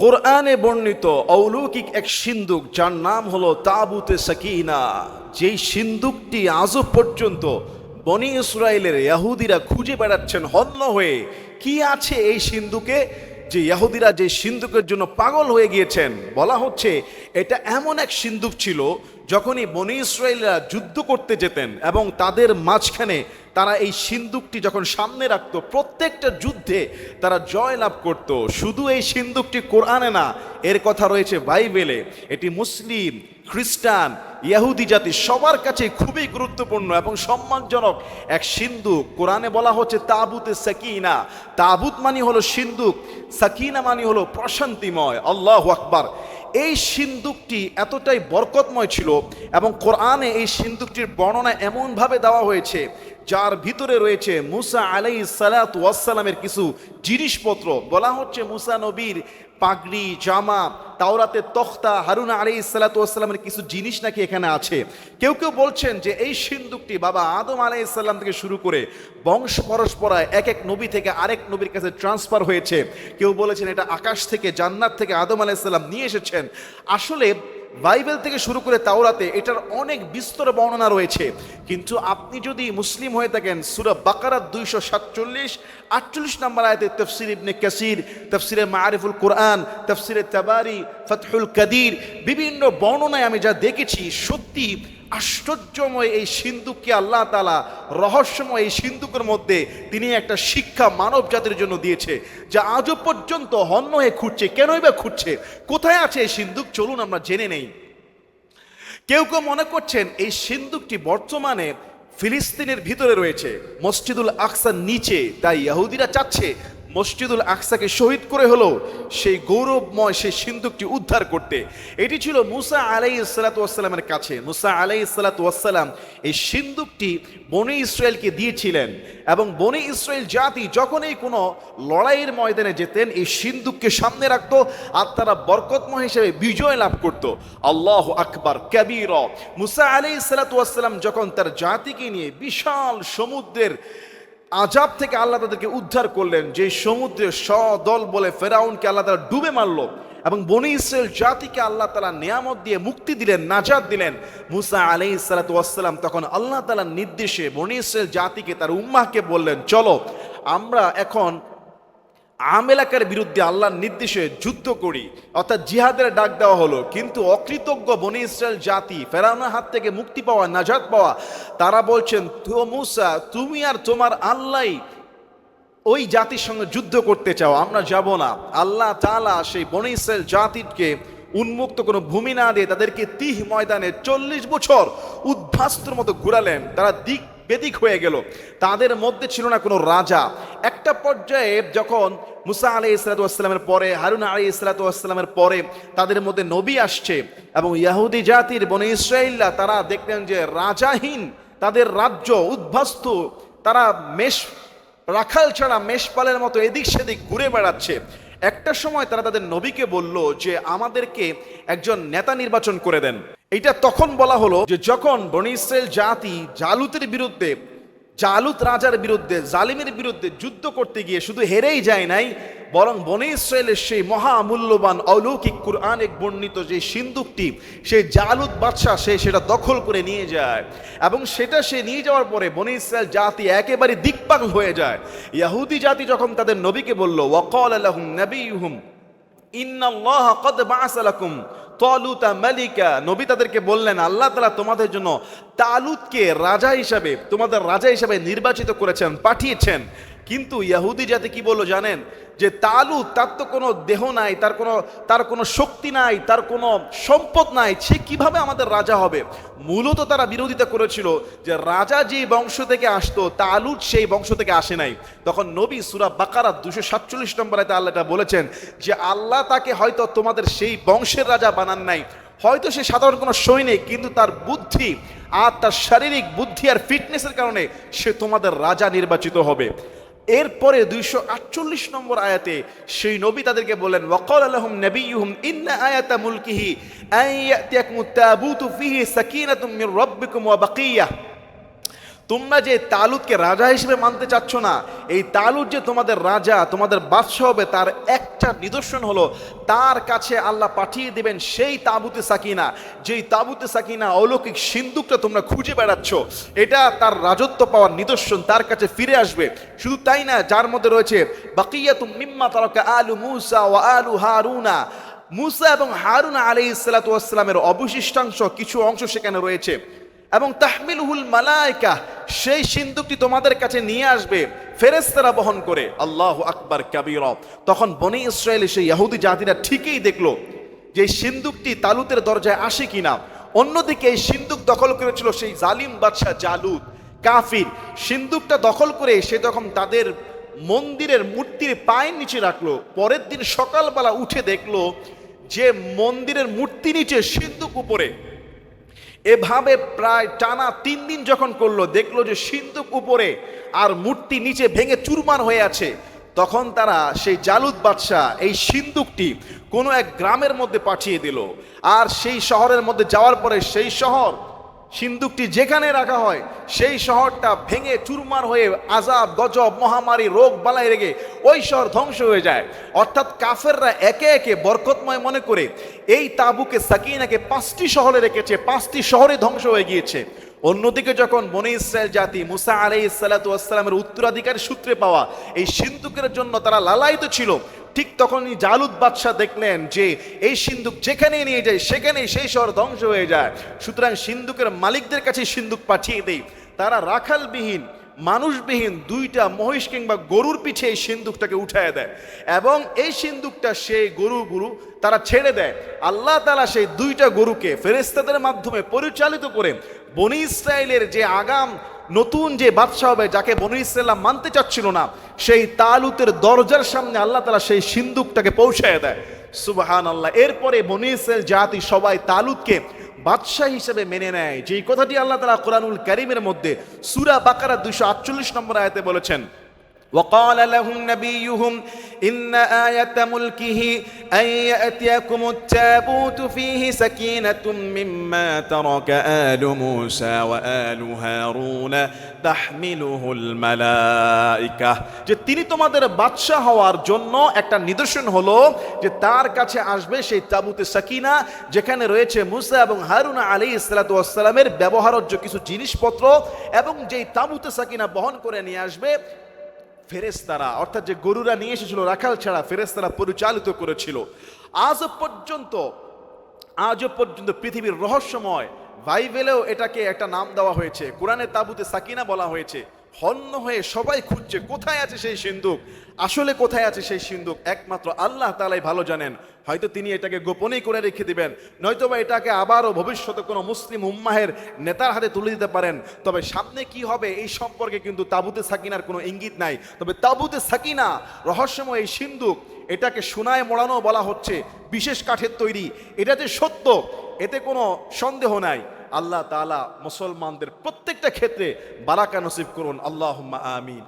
কোরআনে বর্ণিত অলৌকিক এক সিন্দুক যার নাম হলো তাবুতে সাকিনা, যেই সিন্দুকটি আজও পর্যন্ত বনি ইসরায়েলের ইহুদিরা খুঁজে বেড়াচ্ছেন হন্য হয়ে। কি আছে এই সিন্দুকে যে ইহুদিরা যে সিন্দুকের জন্য পাগল হয়ে গিয়েছেন? বলা হচ্ছে এটা এমন এক সিন্দুক ছিল, যখনই বনি ইসরায়েলরা যুদ্ধ করতে যেতেন এবং তাদের মাঝখানে তারা এই সিন্দুকটি যখন সামনে রাখতো, প্রত্যেকটা যুদ্ধে তারা জয় লাভ করত। শুধু এই সিন্দুকটি কোরআনে না, এর কথা রয়েছে বাইবেলে। এটি মুসলিম, খ্রিস্টান, ইহুদি জাতি সবার কাছে খুবই গুরুত্বপূর্ণ এবং সম্মানজনক এক সিন্দুক। কোরআনে বলা হচ্ছে তাবুতে সাকিনা। তাবুত মানে হলো সিন্দুক, সাকিনা মানে হলো প্রশান্তিময়। আল্লাহু আকবার। এই সিন্দুকটি এতটাই বরকতময় ছিল এবং কোরআনে এই সিন্দুকটির বর্ণনা এমনভাবে দেওয়া হয়েছে যার ভিতরে রয়েছে মুসা আলাইহিস সালাতু ওয়াস সালামের কিছু জিনিসপত্র। বলা হচ্ছে মুসা নবীর পাগড়ি, জামা, তাওরাতের তখতা, হারুন আলাইহিস সালাতু ওয়াস সালামের কিছু জিনিস নাকি এখানে আছে। কেউ কেউ বলছেন যে এই সিন্দুকটি বাবা আদম আলাইহিস সালাম থেকে শুরু করে বংশ পরস্পরায় এক এক নবী থেকে আরেক নবীর কাছে ট্রান্সফার হয়েছে। কেউ বলেছেন এটা আকাশ থেকে, জান্নাত থেকে আদম আলাইহিস সালাম নিয়ে এসেছেন। আসলে বাইবেল থেকে শুরু করে তাওরাতে এটার অনেক বিস্তর বর্ণনা রয়েছে। কিন্তু আপনি যদি মুসলিম হয়ে থাকেন, সূরা বাকারা 247 48 নম্বর আয়াতে তাফসীর ইবনে কাসির, তাফসীরে মাআরিফুল কোরআন, তাফসীরে তাবারি, ফাতহুল কাদির, বিভিন্ন বর্ণনায় আমি যা দেখেছি, সত্যি আশ্চর্যময় এই সিন্দুককে আল্লাহ তাআলা রহস্যময় এই সিন্দুকের মধ্যে তিনি একটা শিক্ষা মানব জাতির জন্য দিয়েছে, যা আজও পর্যন্ত হন্য হয়ে খুঁজছে। কেনই বা খুঁজছে? কোথায় আছে এই সিন্দুক? চলুন আমরা জেনে নেই। কেউ কেউ মনে করছেন এই সিন্দুকটি বর্তমানে ফিলিস্তিনের ভিতরে রয়েছে, মসজিদুল আকসার নিচে। তাই ইহুদিরা চাচ্ছে মসজিদুল আকসাকে শহীদ করে হলো সেই গৌরবময় সেই সিন্দুকটি উদ্ধার করতে। এটি ছিল মুসা আলাইহিস সালাতু ওয়াস সালামের কাছে। মুসা আলাইহিস সালাতু ওয়াস সালাম এই সিন্দুকটি বনি ইসরায়েলকে দিয়েছিলেন এবং বনি ইসরায়েল জাতি যখনই কোনো লড়াইয়ের ময়দানে যেতেন, এই সিন্দুককে সামনে রাখতো আর তারা বরকতময় হিসেবে বিজয় লাভ করত। আল্লাহু আকবার কাবীরা। মুসা আলাইহিস সালাতু ওয়াস সালাম যখন তার জাতিকে নিয়ে বিশাল সমুদ্রের আযাব থেকে আল্লাহ তাদেরকে উদ্ধার করলেন, যে সমুদ্রে সদল বলে ফেরাউনকে আল্লাহ তাআলা ডুবে মারল এবং বনি ইসরায়েল জাতিকে আল্লাহ তাআলা নিয়ামত দিয়ে মুক্তি দিলেন, নাজাত দিলেন। মুসা আলাইহিস সালাতু ওয়াস সালাম তখন আল্লাহ তাআলার নির্দেশে বনি ইসরায়েল জাতিকে, তার উম্মাহকে বললেন, চলো আমরা এখন আমেলাকার বিরুদ্ধে আল্লাহর নির্দেশে যুদ্ধ করি, অর্থাৎ জিহাদের ডাক দেওয়া হলো। কিন্তু অকৃতজ্ঞ বনি ইসরায়েল জাতি, ফেরাউনের হাত থেকে মুক্তি পাওয়া, নাজাত পাওয়া, তারা বলছেন, তো মুসা তুমি আর তোমার আল্লাহ ওই জাতির সঙ্গে যুদ্ধ করতে চাও, আমরা যাব না। আল্লাহ তাআলা সেই বনি ইসরায়েল জাতিকে উন্মুক্ত কোনো ভূমি না দিয়ে তাদেরকে তিহ ময়দানে 40 বছর উদ্ভাস্তের মতো ঘুরালেন। তারা দিক বেদিক হয়ে গেল, তাদের মধ্যে ছিল না কোনো রাজা। একটা পর্যায়ে যখন মুসা আলাইহিস সালাতু ওয়াস সালামের পরে, হারুন আলাইহিস সালাতু ওয়াস সালামের পরে তাদের মধ্যে নবী আসছে এবং ইহুদি জাতির বনি ইসরায়েলরা তারা দেখলেন যে রাজাহীন তাদের রাজ্য উদ্ভাস্ত, তারা মেষ রাখাল ছাড়া মেষপালের মতো এদিক সেদিক ঘুরে বেড়াচ্ছে। একটা সময় তারা তাদের নবীকে বলল যে আমাদেরকে একজন নেতা নির্বাচন করে দেন। এটা তখন বলা হলো যে যখন বনি ইসরায়েল জাতি জালুতের বিরুদ্ধে, জালুত রাজার বিরুদ্ধে, জালিমের বিরুদ্ধে যুদ্ধ করতে গিয়ে শুধু হেরেই যায় নাই, বরং বনি ইসরায়েলের সেই মহামূল্যবান অলৌকিক কুরআনে বর্ণিত যে সিন্দুকটি, সেই জালুত বাদশাহ সে সেটা দখল করে নিয়ে যায় এবং সেটা সে নিয়ে যাওয়ার পরে বনি ইসরায়েল জাতি একেবারে দিকপাগল হয়ে যায়। ইহুদি জাতি যখন তাদের নবীকে বলল, ওয়াকালা লাহুম নাবিয়ুহুম ইন্নাল্লাহা ক্বাদ বা'আসা লাকুম তালুতা মালিকা, নবী তাদেরকে বললেন আল্লাহ তাআলা তোমাদের জন্য তালুতকে রাজা হিসাবে, তোমাদের রাজা হিসাবে নির্বাচিত করেছেন, পাঠিয়েছেন। কিন্তু ইহুদি জাতি কি বললো জানেন? যে তালুত, তার তো কোনো দেহ নাই, তার কোনো শক্তি নাই, তার কোনো সম্পদ নাই, সে কিভাবে আমাদের রাজা হবে? মূলত তারা বিরোধিতা করেছিল যে রাজা যে বংশ থেকে আসতো, তালুত সেই বংশ থেকে আসে নাই। তখন নবী সূরা বাকারা 247 নম্বর আয়াতে আল্লাহ এটা বলেছেন যে আল্লাহ তাকে হয়তো তোমাদের সেই বংশের রাজা বানান নাই, হয়তো সে সাধারণ কোনো সৈনিক, কিন্তু তার বুদ্ধি আর তার শারীরিক বুদ্ধি আর ফিটনেসের কারণে সে তোমাদের রাজা নির্বাচিত হবে। এরপরে 248 নম্বর আয়াতে সেই নবী তাদেরকে বলেন, ওয়াকালা লাহুম নাবিয়ুহুম ইন্না আয়াতা মুলকিহি আন ইয়াতিয়াকুমুত তাবুতু ফিহি সাকিনাতুম মির রাব্বিকুম ওয়া বাকিয়াহ, তোমরা যে তালুতকে রাজা হিসেবে মানতে চাচ্ছ না, এই তালুত যে তোমাদের রাজা, তোমাদের বাদশাহ হবে, তার একটা নিদর্শন হলো তার কাছে আল্লাহ পাঠিয়ে দিবেন সেই তাবুতে সাকিনা, যেই তাবুতে সাকিনা অলৌকিক সিন্দুকটা তোমরা খুঁজে বেড়াচ্ছ, এটা তার রাজত্ব পাওয়ার নিদর্শন, তার কাছে ফিরে আসবে। শুধু তাই না, যার মধ্যে রয়েছে বাকিয়াতুম মিম্মা তারাকা আলু মূসা ওয়া আলু হারুনা, মূসা এবং হারুন আলাইহিস সালাতু ওয়াস সালামের অবশিষ্টাংশ কিছু অংশ সেখানে রয়েছে। এবং তাহমিলুহুল মালায়েকা, সেই সিন্দুকটি তোমাদের কাছে নিয়ে আসবে ফেরেশতারা বহন করে। আল্লাহু আকবার কাবীরা। তখন বনি ইসরায়েল সেই ইহুদি জাতিরা ঠিকই দেখলো যে সিন্দুকটি তালুতের দরজায় আসে কিনা। অন্যদিকে এই সিন্দুক দখল করেছিল সেই জালিম বাদশা জালুত কাফির। সিন্দুকটা দখল করে সে তখন তাদের মন্দিরের মূর্তির পায়ের নিচে রাখলো। পরের দিন সকালবেলা উঠে দেখলো যে মন্দিরের মূর্তি নিচে সিন্দুক উপরে। এভাবে প্রায় টানা 3 দিন যখন করলো, দেখলো যে সিন্দুক উপরে আর মূর্তি নিচে ভেঙে চুরমার হয়ে আছে। তখন তারা সেই জালুত বাদশাহ এই সিন্দুকটি কোনো এক গ্রামের মধ্যে পাঠিয়ে দিল। আর সেই শহরের মধ্যে যাওয়ার পরে সেই শহর, সিন্দুকটি যেখানে রাখা হয় সেই শহরটা ভেঙে চুরমার হয়ে আযাব গজব মহামারী রোগ বালাই রেগে ওই শহর ধ্বংস হয়ে যায়। অর্থাৎ কাফেররা একে একে বরকতময় মনে করে এই তাবুকে সাকিনাকে 5টি শহরে রেখেছে, 5টি শহরে ধ্বংস হয়ে গিয়েছে। অন্যদিকে যখন বনি ইসরায়েল জাতি মুসা আলাইহিস সালাতু ওয়াস সালামের উত্তরাধিকারী সূত্রে পাওয়া এই সিন্দুকের জন্য তারা লালায়িত ছিল, ঠিক তখনই জালুত বাদশাহ দেখলেন যে এই সিন্দুক যেখানেই নিয়ে যায় সেখানেই সেই শহর ধ্বংস হয়ে যায়। সুতরাং সিন্দুকের মালিকদের কাছে সিন্দুক পাঠিয়ে দেয়। তারা রাখালবিহীন মানুষবিহীন 2টা মহিষ কিংবা গরুর পিছে এই সিন্দুকটাকে উঠায় দেয় এবং এই সিন্দুকটা সেই গরু তারা ছেড়ে দেয়। আল্লাহ তাআলা সেই 2টা গরুকে ফেরেশতাদের মাধ্যমে পরিচালিত করে বনি ইসরায়েলের যে আগাম নতুন যে বাদশাহ হবে, যাকে বনি ইসরায়েল মানতে চাচ্ছিল না, সেই তালুতের দরজার সামনে আল্লাহ তাআলা সেই সিন্দুকটাকে পৌঁছায় দেয়। সুবহানাল্লাহ। এরপরে বনি ইসরায়েল জাতি সবাই তালুতকে বাদশাহ হিসেবে মেনে নেয়, যেই কথাটি আল্লাহ তাআলা কোরআনুল কারীমের মধ্যে সূরা বাকারা 248 নম্বর আয়াতে বলেছেন, وقال لهم نبيهم إن آية ملكه أن يأتيكم التابوت فيه سكينة مما ترك آل موسى وآل هارون تحمله الملائكة, যে তিনি তোমাদের বাদশাহ হওয়ার জন্য একটা নিদর্শন হলো যে তার কাছে আসবে সেই তাবুতে সাকিনা, যেখানে রয়েছে মুসা এবং হারুন আলাইহিস সালাতু ওয়াস সালামের ব্যবহার্য কিছু জিনিসপত্র, এবং যেই তাবুতে সাকিনা বহন করে নিয়ে আসবে ফেরেশতারা, অর্থাৎ যে গরুরা নিয়ে এসেছিল রাখাল ছাড়া ফেরেশতারা পরিচালিত করেছিল। আজও পর্যন্ত পৃথিবীর রহস্যময় বাইবেলেও এটাকে একটা নাম দেওয়া হয়েছে, কোরআনে তাবুতে সাকিনা বলা হয়েছে। হন্য হয়ে সবাই খুঁজছে কোথায় আছে সেই সিন্দুক। আসলে কোথায় আছে সেই সিন্দুক একমাত্র আল্লাহ তাআলাই ভালো জানেন। হয়তো তিনি এটাকে গোপনেই করে রেখে দিবেন, নয়তোবা এটাকে আবারও ভবিষ্যতে কোনো মুসলিম উম্মাহের নেতার হাতে তুলে দিতে পারেন। তবে সামনে কি হবে এই সম্পর্কে কিন্তু তাবুতে সাকিনার কোনো ইঙ্গিত নাই। তবে তাবুতে সাকিনা রহস্যময় এই সিন্দুক, এটাকে সোনায় মোড়ানো বলা হচ্ছে, বিশেষ কাঠের তৈরি। এটা যে সত্য এতে কোনো সন্দেহ নাই। আল্লাহ তাআলা মুসলমানদের প্রত্যেকটা ক্ষেত্রে বারাকা নসিব করুন, আল্লাহুম্মা আমিন।